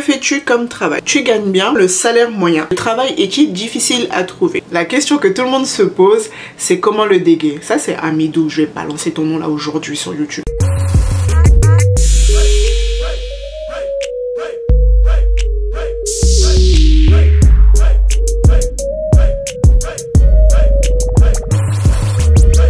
fais-tu comme travail? Tu gagnes bien, le salaire moyen. Le travail est-il difficile à trouver? La question que tout le monde se pose, c'est comment le déguer. Ça c'est Amidou, je vais balancer ton nom là aujourd'hui sur YouTube.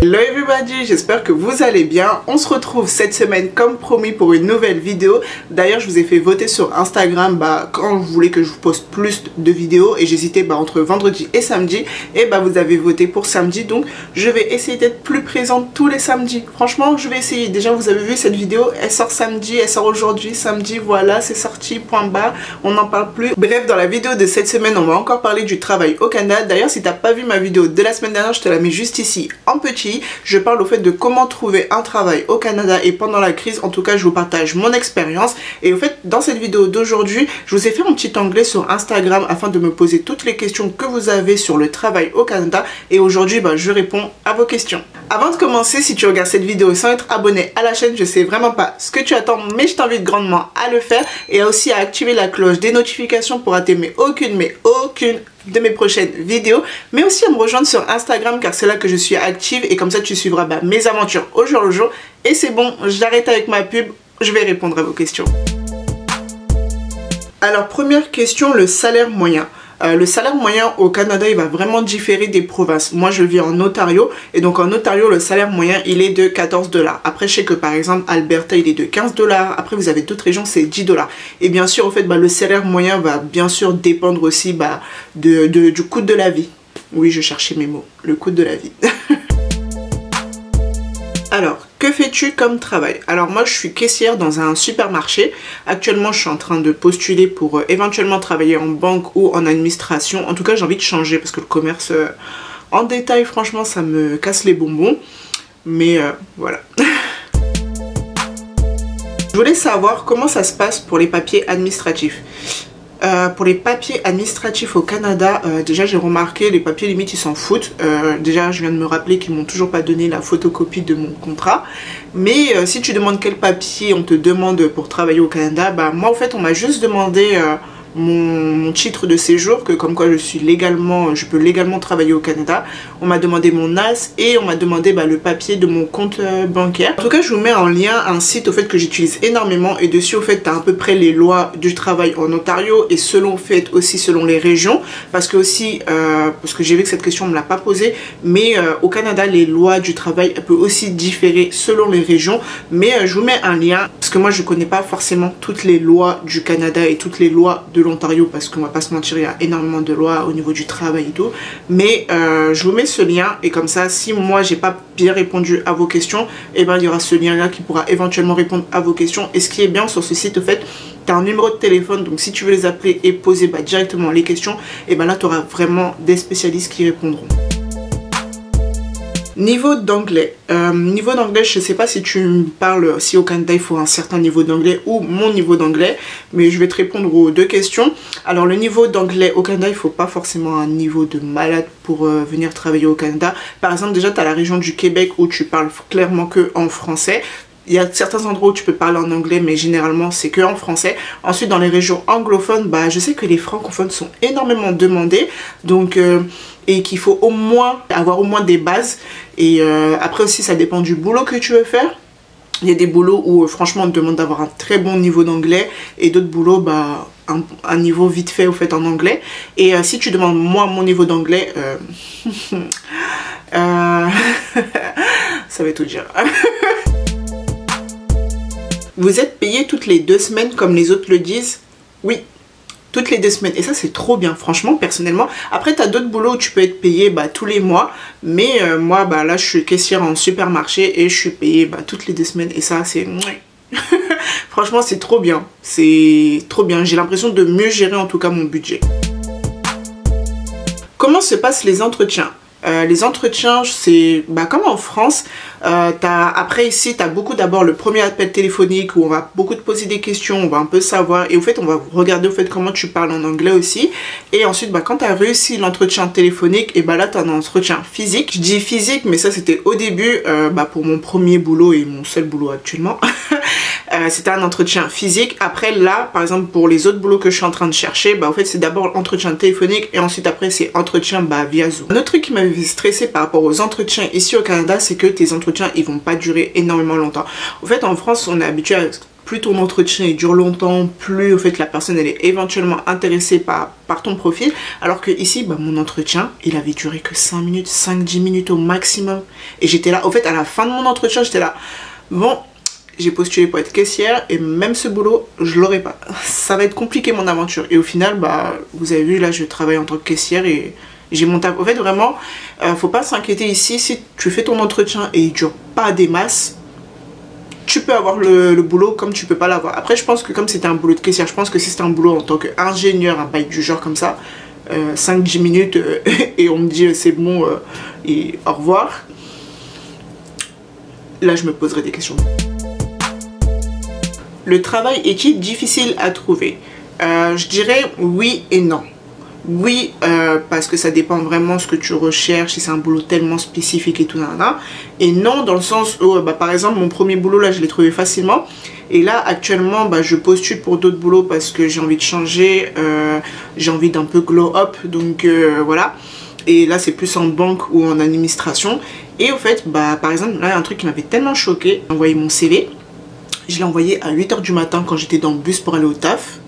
Hello everybody, j'espère que vous allez bien. On se retrouve cette semaine comme promis pour une nouvelle vidéo. D'ailleurs je vous ai fait voter sur Instagram quand vous voulez que je vous poste plus de vidéos et j'hésitais entre vendredi et samedi et vous avez voté pour samedi, donc je vais essayer d'être plus présente tous les samedis. Franchement je vais essayer. Déjà vous avez vu cette vidéo, elle sort samedi, elle sort aujourd'hui samedi, voilà c'est sorti, point barre, on n'en parle plus. Bref, dans la vidéo de cette semaine on va encore parler du travail au Canada. D'ailleurs si t'as pas vu ma vidéo de la semaine dernière, je te la mets juste ici en petit. Je parle au fait de comment trouver un travail au Canada et pendant la crise. En tout cas je vous partage mon expérience et au fait dans cette vidéo d'aujourd'hui je vous ai fait un petit onglet sur Instagram afin de me poser toutes les questions que vous avez sur le travail au Canada et aujourd'hui je réponds à vos questions. Avant de commencer, si tu regardes cette vidéo sans être abonné à la chaîne, je sais vraiment pas ce que tu attends mais je t'invite grandement à le faire et aussi à activer la cloche des notifications pour rater aucune de mes prochaines vidéos, mais aussi à me rejoindre sur Instagram car c'est là que je suis active et comme ça tu suivras mes aventures au jour le jour. Et c'est bon, j'arrête avec ma pub, je vais répondre à vos questions. Alors première question, le salaire moyen. Le salaire moyen au Canada il va vraiment différer des provinces. Moi je vis en Ontario et donc en Ontario le salaire moyen il est de 14 $. Après je sais que par exemple Alberta il est de 15 $. Après vous avez d'autres régions c'est 10 $. Et bien sûr au fait le salaire moyen va bien sûr dépendre aussi du coût de la vie. Oui je cherchais mes mots, le coût de la vie. Alors, que fais-tu comme travail? Alors moi je suis caissière dans un supermarché. Actuellement je suis en train de postuler pour éventuellement travailler en banque ou en administration. En tout cas j'ai envie de changer parce que le commerce en détail franchement ça me casse les bonbons. Mais voilà. Je voulais savoir comment ça se passe pour les papiers administratifs. Pour les papiers administratifs au Canada, déjà j'ai remarqué les papiers limite ils s'en foutent. Déjà je viens de me rappeler qu'ils m'ont toujours pas donné la photocopie de mon contrat. Mais si tu demandes quel papier on te demande pour travailler au Canada, moi en fait on m'a juste demandé mon titre de séjour, que comme quoi je peux légalement travailler au Canada. On m'a demandé mon NAS et on m'a demandé le papier de mon compte bancaire. En tout cas je vous mets en lien un site au fait que j'utilise énormément et dessus au fait tu as à peu près les lois du travail en Ontario et selon les régions parce que j'ai vu que cette question on me l'a pas posée, mais au Canada les lois du travail elles peuvent aussi différer selon les régions, mais je vous mets un lien parce que moi je connais pas forcément toutes les lois du Canada et toutes les lois de l'Ontario parce qu'on va pas se mentir il y a énormément de lois au niveau du travail et tout, mais je vous mets ce lien et comme ça si moi j'ai pas bien répondu à vos questions il y aura ce lien là qui pourra éventuellement répondre à vos questions. Et ce qui est bien sur ce site au fait tu as un numéro de téléphone, donc si tu veux les appeler et poser directement les questions là tu auras vraiment des spécialistes qui répondront. Niveau d'anglais. Niveau d'anglais, je sais pas si tu me parles, si au Canada il faut un certain niveau d'anglais ou mon niveau d'anglais, mais je vais te répondre aux deux questions. Alors le niveau d'anglais au Canada, il faut pas forcément un niveau de malade pour venir travailler au Canada. Par exemple, déjà tu as la région du Québec où tu parles clairement que en français. Il y a certains endroits où tu peux parler en anglais, mais généralement c'est que en français. Ensuite dans les régions anglophones, je sais que les francophones sont énormément demandés, donc et qu'il faut avoir au moins des bases. Et après aussi ça dépend du boulot que tu veux faire. Il y a des boulots où franchement on te demande d'avoir un très bon niveau d'anglais et d'autres boulots un niveau vite fait au fait en anglais. Et si tu demandes moi mon niveau d'anglais, ça va tout dire. Vous êtes payé toutes les 2 semaines comme les autres le disent? Oui, toutes les 2 semaines. Et ça c'est trop bien franchement personnellement. Après tu as d'autres boulots où tu peux être payé tous les mois. Mais moi là je suis caissière en supermarché et je suis payée toutes les 2 semaines. Et ça c'est... franchement c'est trop bien. C'est trop bien. J'ai l'impression de mieux gérer en tout cas mon budget. Comment se passent les entretiens? Les entretiens, c'est comme en France. Après ici, tu as beaucoup d'abord le premier appel téléphonique où on va beaucoup te poser des questions, on va un peu savoir. Et au fait, on va regarder au fait comment tu parles en anglais aussi. Et ensuite, quand tu as réussi l'entretien téléphonique, et là, tu as un entretien physique. Je dis physique, mais ça, c'était au début pour mon premier boulot et mon seul boulot actuellement. C'était un entretien physique. Après là, par exemple pour les autres boulots que je suis en train de chercher, bah en fait c'est d'abord entretien téléphonique et ensuite après c'est entretien via Zoom. Un autre truc qui m'avait fait stresser par rapport aux entretiens ici au Canada, c'est que tes entretiens ils vont pas durer énormément longtemps. En fait en France on est habitué à plus ton entretien il dure longtemps, plus au fait la personne elle est éventuellement intéressée par ton profil. Alors que ici, bah, mon entretien, il avait duré que 5 minutes, 5-10 minutes au maximum. Et j'étais là, au fait à la fin de mon entretien, j'étais là, bon, j'ai postulé pour être caissière et même ce boulot, je l'aurai pas. Ça va être compliqué mon aventure. Et au final, bah, vous avez vu, là je travaille en tant que caissière et j'ai mon taf. Au fait vraiment, faut pas s'inquiéter ici, si tu fais ton entretien et il dure pas des masses, tu peux avoir le boulot comme tu peux pas l'avoir. Après je pense que comme c'était un boulot de caissière, je pense que si c'était un boulot en tant qu'ingénieur, un bail du genre comme ça, 5-10 minutes et on me dit c'est bon et au revoir, là je me poserai des questions. Le travail est-il difficile à trouver? Je dirais oui et non. Oui, parce que ça dépend vraiment de ce que tu recherches, si c'est un boulot tellement spécifique et tout, nanana. Et non, dans le sens où, bah, par exemple, mon premier boulot, là, je l'ai trouvé facilement. Et là, actuellement, bah, je postule pour d'autres boulots parce que j'ai envie de changer, j'ai envie d'un peu glow up, donc voilà. Et là, c'est plus en banque ou en administration. Et au fait, bah, par exemple, là, un truc qui m'avait tellement choqué, j'ai envoyé mon CV. Je l'ai envoyé à 8 h du matin quand j'étais dans le bus pour aller au taf.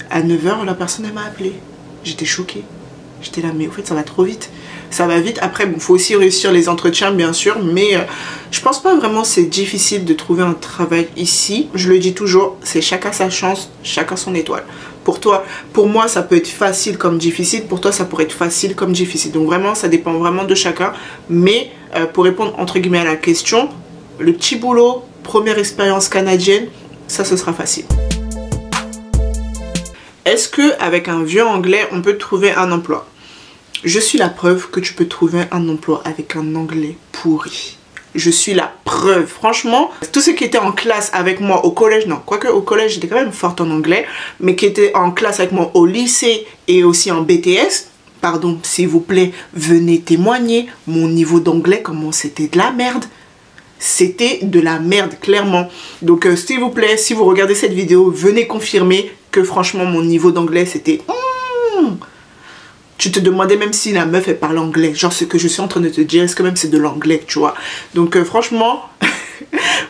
À 9 h, la personne, elle m'a appelé. J'étais choquée. J'étais là, mais au fait, ça va trop vite. Ça va vite. Après, bon, faut aussi réussir les entretiens, bien sûr. Mais je pense pas vraiment c'est difficile de trouver un travail ici. Je le dis toujours, c'est chacun sa chance, chacun son étoile. Pour toi, pour moi, ça peut être facile comme difficile. Pour toi, ça pourrait être facile comme difficile. Donc vraiment, ça dépend vraiment de chacun. Mais pour répondre, entre guillemets, à la question, le petit boulot, première expérience canadienne, ça, ce sera facile. Est-ce qu'avec un vieux anglais, on peut trouver un emploi? Je suis la preuve que tu peux trouver un emploi avec un anglais pourri. Je suis la preuve. Franchement, tous ceux qui étaient en classe avec moi au collège, non, quoique au collège, j'étais quand même forte en anglais, mais qui étaient en classe avec moi au lycée et aussi en BTS, pardon, s'il vous plaît, venez témoigner. Mon niveau d'anglais, comment c'était de la merde. C'était de la merde, clairement. Donc, s'il vous plaît, si vous regardez cette vidéo, venez confirmer que franchement, mon niveau d'anglais, c'était... Tu te demandais même si la meuf, elle parle anglais. Genre, ce que je suis en train de te dire, est-ce que même c'est de l'anglais, tu vois? Donc, franchement,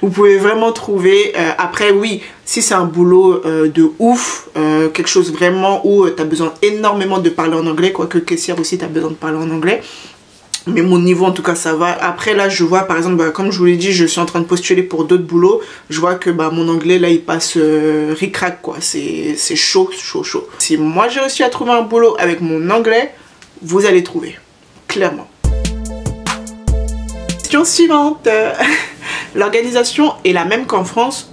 vous pouvez vraiment trouver... après, oui, si c'est un boulot de ouf, quelque chose vraiment où tu as besoin énormément de parler en anglais, quoique caissière aussi, tu as besoin de parler en anglais. Mais mon niveau en tout cas ça va. Après là je vois par exemple, bah, comme je vous l'ai dit, je suis en train de postuler pour d'autres boulots. Je vois que bah, mon anglais là il passe ric-rac quoi. C'est chaud, chaud, chaud. Si moi j'ai réussi à trouver un boulot avec mon anglais, vous allez trouver. Clairement. Question suivante. L'organisation est la même qu'en France,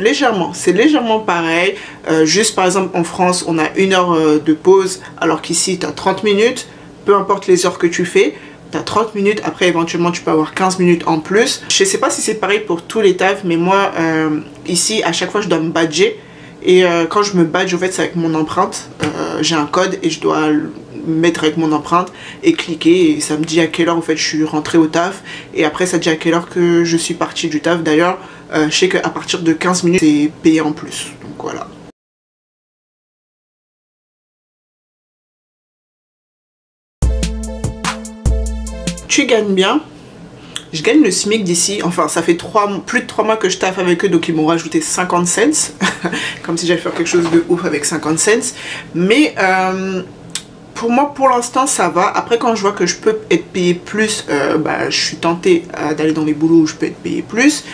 légèrement. C'est légèrement pareil. Juste par exemple en France on a 1 heure de pause alors qu'ici tu as 30 minutes. Peu importe les heures que tu fais. Tu as 30 minutes, après éventuellement tu peux avoir 15 minutes en plus. Je sais pas si c'est pareil pour tous les tafs, mais moi ici à chaque fois je dois me badger. Et quand je me badge, en fait c'est avec mon empreinte. J'ai un code et je dois le mettre avec mon empreinte et cliquer. Et ça me dit à quelle heure en fait je suis rentrée au taf. Et après ça dit à quelle heure que je suis partie du taf. D'ailleurs je sais qu'à partir de 15 minutes c'est payé en plus. Donc voilà. Tu gagnes bien. Je gagne le SMIC d'ici. Enfin, ça fait plus de 3 mois que je taffe avec eux. Donc, ils m'ont rajouté 50 cents. Comme si j'allais faire quelque chose de ouf avec 50 cents. Mais pour moi, pour l'instant, ça va. Après, quand je vois que je peux être payé plus, bah, je suis tentée d'aller dans les boulots où je peux être payé plus.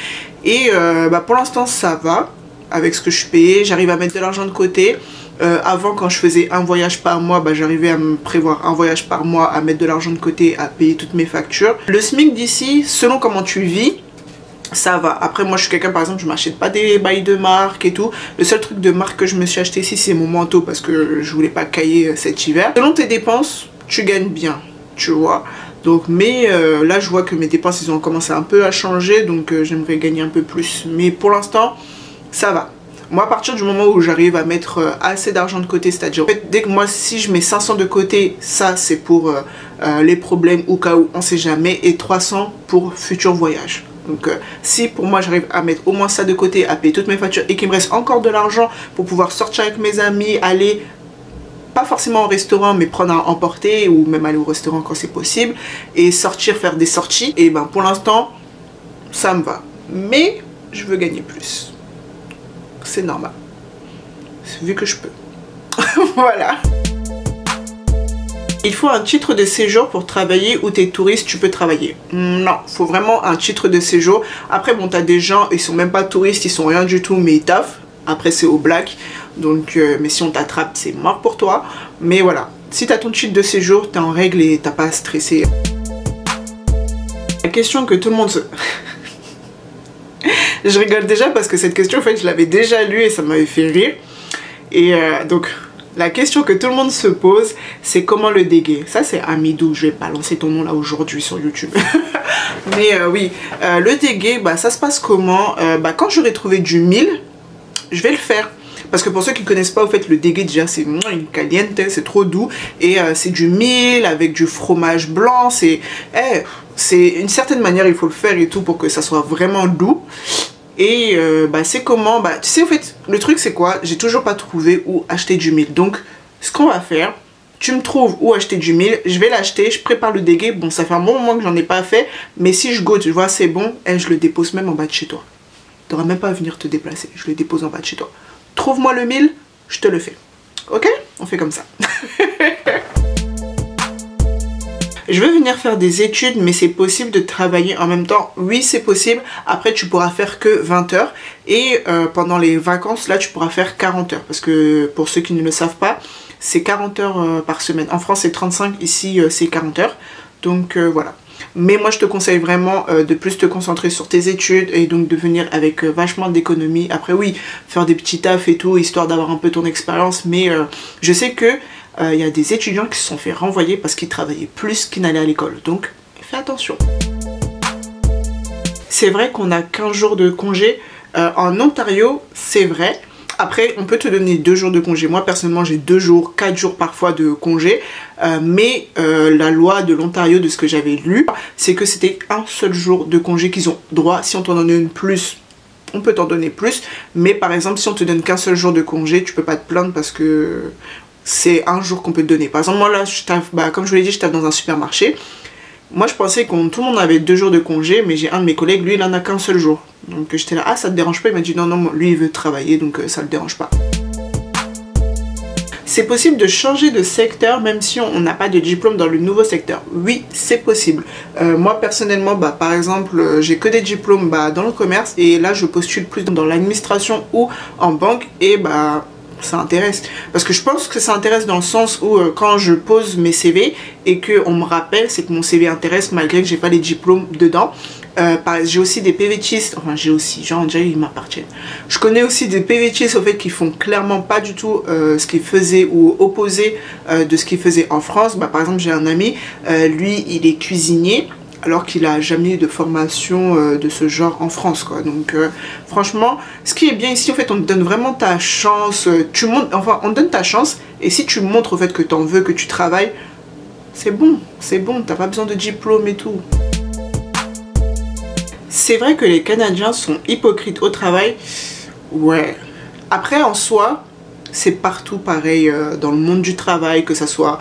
Et bah, pour l'instant, ça va. Avec ce que je suis payée, j'arrive à mettre de l'argent de côté. Avant quand je faisais un voyage par mois, bah, j'arrivais à me prévoir un voyage par mois, à mettre de l'argent de côté, à payer toutes mes factures. Le SMIC d'ici, selon comment tu vis, ça va. Après moi je suis quelqu'un par exemple, je m'achète pas des bails de marque et tout. Le seul truc de marque que je me suis acheté ici c'est mon manteau parce que je voulais pas cailler cet hiver. Selon tes dépenses, tu gagnes bien, tu vois. Donc mais là je vois que mes dépenses ils ont commencé un peu à changer, donc j'aimerais gagner un peu plus. Mais pour l'instant ça va. Moi, à partir du moment où j'arrive à mettre assez d'argent de côté, c'est-à-dire, en fait, dès que moi, si je mets 500 de côté, ça, c'est pour les problèmes au cas où, on sait jamais, et 300 pour futurs voyages. Donc si pour moi j'arrive à mettre au moins ça de côté, à payer toutes mes factures et qu'il me reste encore de l'argent pour pouvoir sortir avec mes amis, aller pas forcément au restaurant mais prendre à emporter ou même aller au restaurant quand c'est possible et sortir, faire des sorties, et ben pour l'instant ça me va. Mais je veux gagner plus. C'est normal. Vu que je peux. Voilà. Il faut un titre de séjour pour travailler ou t'es touriste, tu peux travailler. Non, il faut vraiment un titre de séjour. Après, bon, t'as des gens, ils sont même pas touristes, ils sont rien du tout, mais ils taffent. Après, c'est au black. Donc, mais si on t'attrape, c'est mort pour toi. Mais voilà, si t'as ton titre de séjour, t'es en règle et t'as pas à stresser. La question que tout le monde se... Je rigole déjà parce que cette question, en fait, je l'avais déjà lue et ça m'avait fait rire. Et donc... La question que tout le monde se pose, c'est comment le déguer. Ça, c'est Amidou. Je vais balancer ton nom là aujourd'hui sur YouTube. Mais oui, le déguer, bah, ça se passe comment? Quand j'aurai trouvé du mil, je vais le faire. Parce que pour ceux qui ne connaissent pas, au fait, le déguer, déjà, c'est une caliente, c'est trop doux. Et c'est du mil avec du fromage blanc. C'est une certaine manière, il faut le faire et tout pour que ça soit vraiment doux. Et c'est comment, tu sais, en fait, le truc c'est quoi? J'ai toujours pas trouvé où acheter du mil. Donc, ce qu'on va faire, tu me trouves où acheter du mil, je vais l'acheter, je prépare le déguet. Bon, ça fait un bon moment que j'en ai pas fait, mais si je goûte, je vois c'est bon, et je le dépose même en bas de chez toi. Tu n'auras même pas à venir te déplacer, je le dépose en bas de chez toi. Trouve-moi le mil, je te le fais. Ok? On fait comme ça. Je veux venir faire des études, mais c'est possible de travailler en même temps? Oui, c'est possible. Après, tu pourras faire que 20 heures. Et pendant les vacances, là, tu pourras faire 40 heures. Parce que pour ceux qui ne le savent pas, c'est 40 heures par semaine. En France, c'est 35. Ici, c'est 40 heures. Donc, voilà. Mais moi, je te conseille vraiment de plus te concentrer sur tes études et donc de venir avec vachement d'économie. Après, oui, faire des petits tafs et tout, histoire d'avoir un peu ton expérience. Mais je sais que... y a des étudiants qui se sont fait renvoyer parce qu'ils travaillaient plus qu'ils n'allaient à l'école. Donc, fais attention. C'est vrai qu'on a 15 jours de congé. En Ontario, c'est vrai. Après, on peut te donner 2 jours de congé. Moi, personnellement, j'ai 2 jours, 4 jours parfois de congé. Mais la loi de l'Ontario, de ce que j'avais lu, c'est que c'était un seul jour de congé qu'ils ont droit. Si on t'en donne plus, on peut t'en donner plus. Mais par exemple, si on te donne qu'un seul jour de congé, tu peux pas te plaindre parce que... c'est un jour qu'on peut te donner. Par exemple, moi là, je taffe, comme je vous l'ai dit, je taffe dans un supermarché. Moi, je pensais que tout le monde avait 2 jours de congé, mais j'ai un de mes collègues, lui, il en a qu'un seul jour. Donc j'étais là, ah, ça te dérange pas? Il m'a dit non, non, lui, il veut travailler, donc ça le dérange pas. C'est possible de changer de secteur même si on n'a pas de diplôme dans le nouveau secteur? Oui, c'est possible. Moi, personnellement, par exemple, j'ai que des diplômes dans le commerce et là, je postule plus dans l'administration ou en banque et ça intéresse. Parce que je pense que ça intéresse dans le sens où quand je pose mes CV et qu'on me rappelle, c'est que mon CV intéresse malgré que j'ai pas les diplômes dedans. J'ai aussi des PVTistes, enfin j'ai aussi, genre déjà ils m'appartiennent. Je connais aussi des PVTistes au fait qui font clairement pas du tout ce qu'ils faisaient ou opposé de ce qu'ils faisaient en France. Par exemple j'ai un ami, lui il est cuisinier alors qu'il a jamais eu de formation de ce genre en France quoi. Donc franchement ce qui est bien ici en fait on te donne vraiment ta chance, on te donne ta chance et si tu montres au fait que tu en veux, que tu travailles, c'est bon, t'as pas besoin de diplôme et tout. C'est vrai que les Canadiens sont hypocrites au travail. Ouais. Après, en soi, c'est partout pareil dans le monde du travail, que ça soit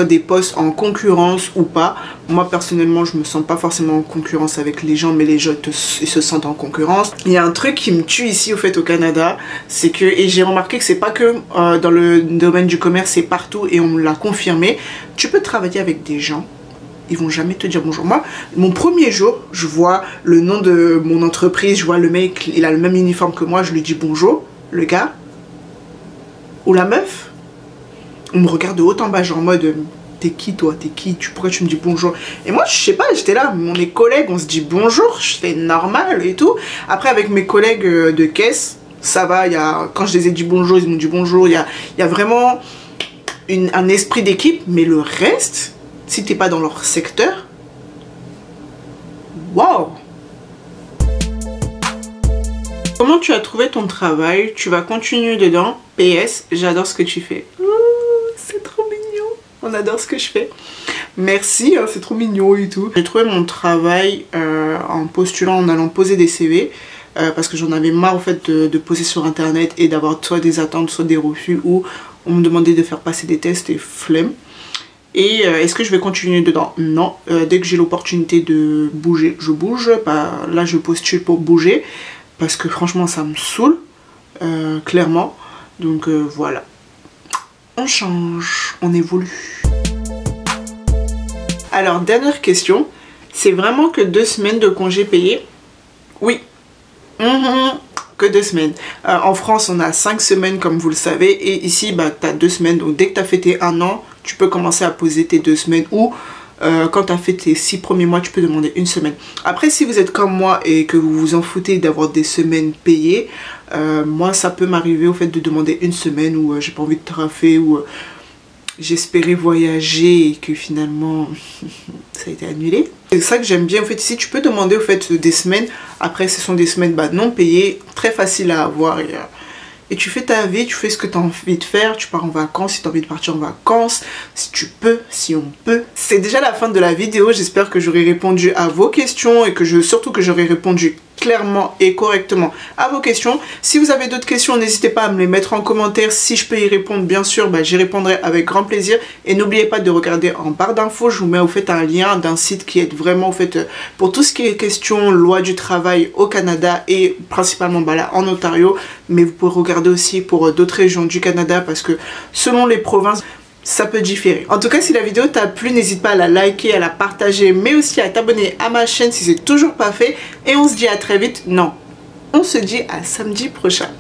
des postes en concurrence ou pas. Moi, personnellement, je me sens pas forcément en concurrence avec les gens, mais les gens ils se sentent en concurrence. Il y a un truc qui me tue ici, au fait, au Canada, c'est que, et j'ai remarqué que c'est pas que dans le domaine du commerce, c'est partout, et on me l'a confirmé, tu peux travailler avec des gens. Ils vont jamais te dire bonjour. Moi, mon premier jour, je vois le nom de mon entreprise, je vois le mec, il a le même uniforme que moi, je lui dis bonjour, le gars ou la meuf. On me regarde de haut en bas, genre en mode t'es qui toi, t'es qui, pourquoi tu me dis bonjour? Et moi, je sais pas, j'étais là, mes collègues, on se dit bonjour, je fais normal et tout. Après, avec mes collègues de caisse, ça va, quand je les ai dit bonjour, ils m'ont dit bonjour, il y a vraiment un esprit d'équipe, mais le reste... Si t'es pas dans leur secteur, waouh! Comment tu as trouvé ton travail? Tu vas continuer dedans? PS, j'adore ce que tu fais. C'est trop mignon. On adore ce que je fais. Merci, hein, c'est trop mignon et tout. J'ai trouvé mon travail en postulant, en allant poser des CV. Parce que j'en avais marre en fait de poser sur internet et d'avoir soit des attentes, soit des refus, ou on me demandait de faire passer des tests et flemme. Et est-ce que je vais continuer dedans? Non. Dès que j'ai l'opportunité de bouger, je bouge. Bah, là je postule pour bouger parce que franchement ça me saoule, clairement. Donc voilà. On change, on évolue. Alors dernière question, c'est vraiment que 2 semaines de congés payés? Oui. Que 2 semaines. En France, on a 5 semaines comme vous le savez. Et ici, bah, tu as 2 semaines. Donc dès que tu as fait tes 1 an, tu peux commencer à poser tes 2 semaines. Ou quand tu as fait tes 6 premiers mois, tu peux demander 1 semaine. Après, si vous êtes comme moi et que vous vous en foutez d'avoir des semaines payées, moi, ça peut m'arriver au fait de demander 1 semaine où j'ai pas envie de traffer, ou j'espérais voyager et que finalement ça a été annulé. C'est ça que j'aime bien en fait ici, tu peux demander au fait des semaines. Après ce sont des semaines non payées, très faciles à avoir, et tu fais ta vie, tu fais ce que tu as envie de faire, tu pars en vacances si tu as envie de partir en vacances, si tu peux, si on peut. C'est déjà la fin de la vidéo, j'espère que j'aurai répondu à vos questions et que surtout que j'aurai répondu clairement et correctement à vos questions. Si vous avez d'autres questions, n'hésitez pas à me les mettre en commentaire. Si je peux y répondre, bien sûr, bah, j'y répondrai avec grand plaisir. Et n'oubliez pas de regarder en barre d'infos, je vous mets au fait un lien d'un site qui est vraiment au fait pour tout ce qui est question loi du travail au Canada et principalement bah, là en Ontario. Mais vous pouvez regarder aussi pour d'autres régions du Canada parce que selon les provinces, ça peut différer. En tout cas, si la vidéo t'a plu, n'hésite pas à la liker, à la partager, mais aussi à t'abonner à ma chaîne si c'est toujours pas fait. Et on se dit à très vite. Non, on se dit à samedi prochain.